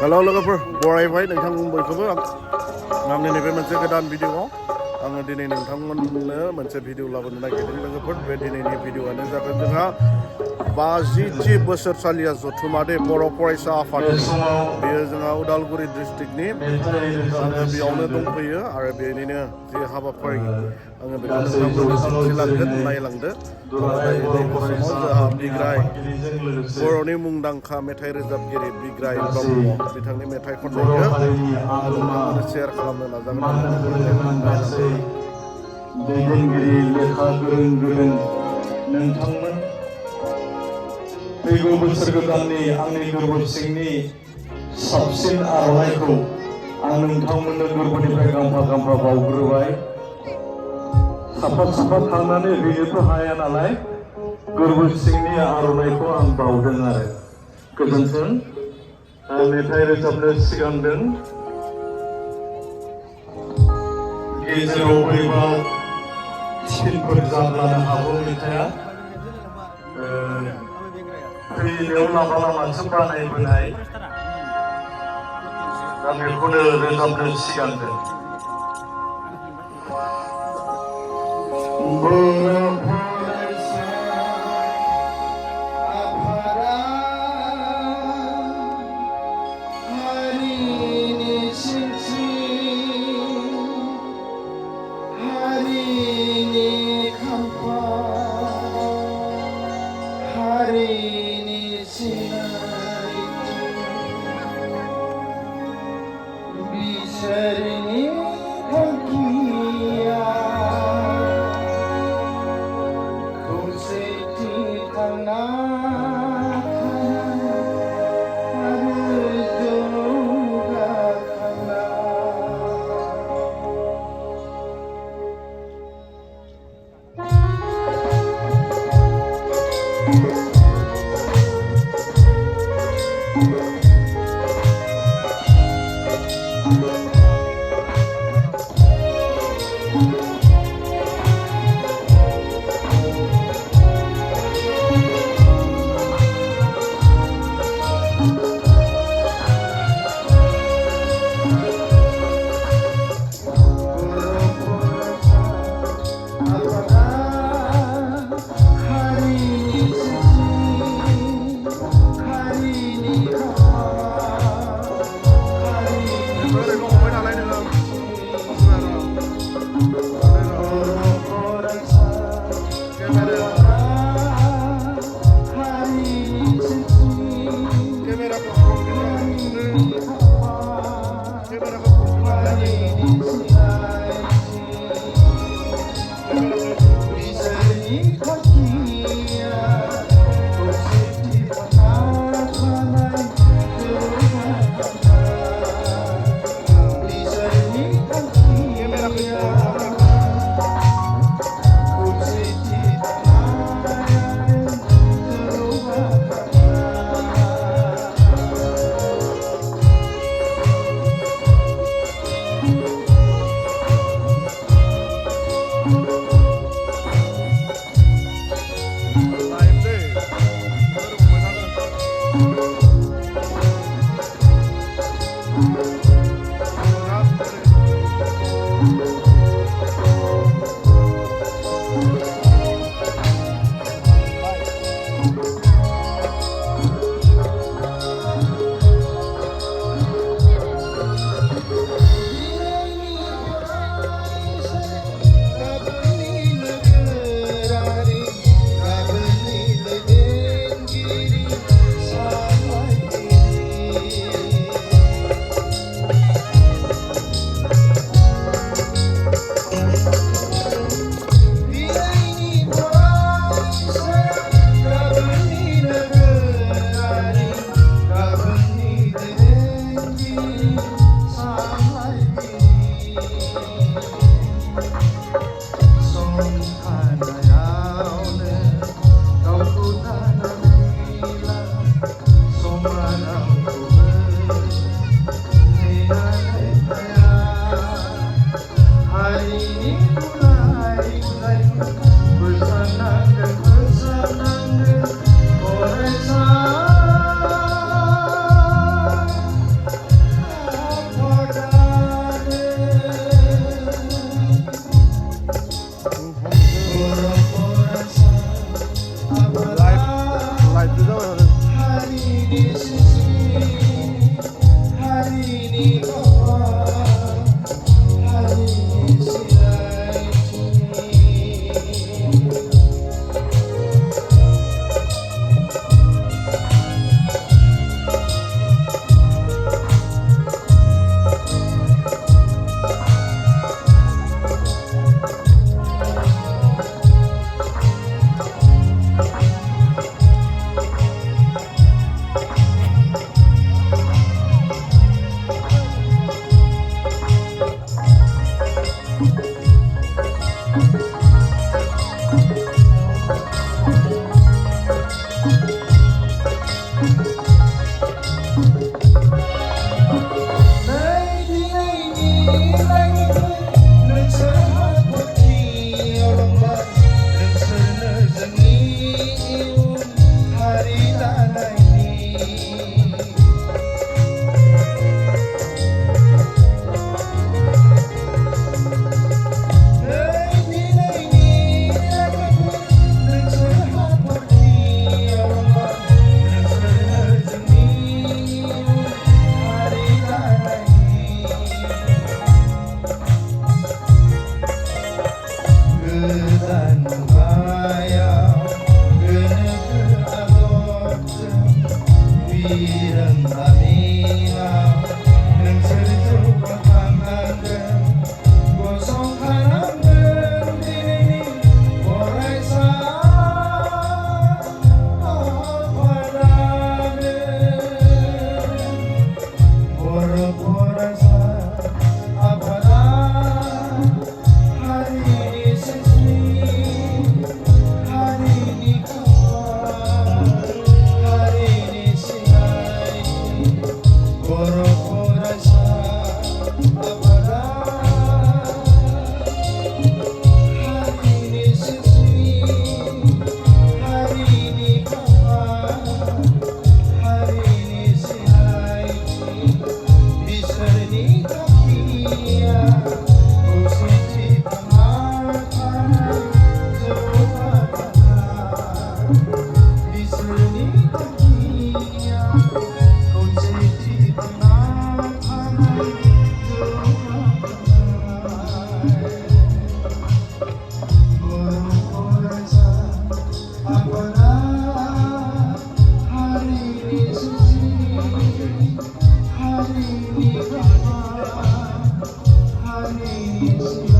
hello' लोगोफोर बरायबाय नोंथां बयखौबो आंनि नैबे मोनसे गोदान भिडिअ'आव आङो दिनै नोंथांमोननो मोनसे भिडिअ लाबोनो नागिरदों लोगोफोर बे दिनैनि भिडिअ'आनो जागोन जोंहा 50थि बोसोरसालिया जथुमादे बर' फरायसा आफादनि बेयो जोंहा उदालगुरि डिस्ट्रिक्टनि आङो बेयावनो दंफैयो आरो बेनिनो जे हाबाफारि आङो बेखौ नोंथांमोननो दिन्थिलांगोन नायलांदो दायो नैबे समाव जोंहा बिग्राय बर'नि मुंदांखा मेथाइ रोजाबगिरि बिग्राय ब्रह्म बिथांनि मेथाइ खननायखौ आङो नोंथांमोननो शेयार खालामनो नाजागोन लोगोफोर दे नायलांदो दैदेनगिरि लेखा गोरों गोरों नोंथांमोन फैगौ बोसोर गोदाननि आंनि गोरबो सिंनि साबसिन आर'नाइखौ आं नोंथांमोननो गोरबोनिफ्राय गांफा गांफा बावग्रोबाय साफा साफा थांनानै हैनोथ' हाया नालाय गोरबो सिंनि आर'नाइखौ आं बावदों आरो गोजोन्थों मेथाइ रोजाबनो सिगांदों गेजेराव बोरैबा स्पिनफोर जाब्लानो हागौ मेथाइआ फैनायाव लामा लामासो बानायबोनाय दा बेखौनो रोजाबनो सिगांदों बर'फोरासा आबादा हारिनि सिनस्रि हारिनि खाफा हारिनि सिनायथि बिसोरनि थांखिया खौसेथि थांना थानाय जौगानाय बिसोरनि थांखिया खौसेथि थांना थानाय जौगानाय बर'फोरासा आबादा हारिनि सिनस्रि हारिनि खाफा हारिनि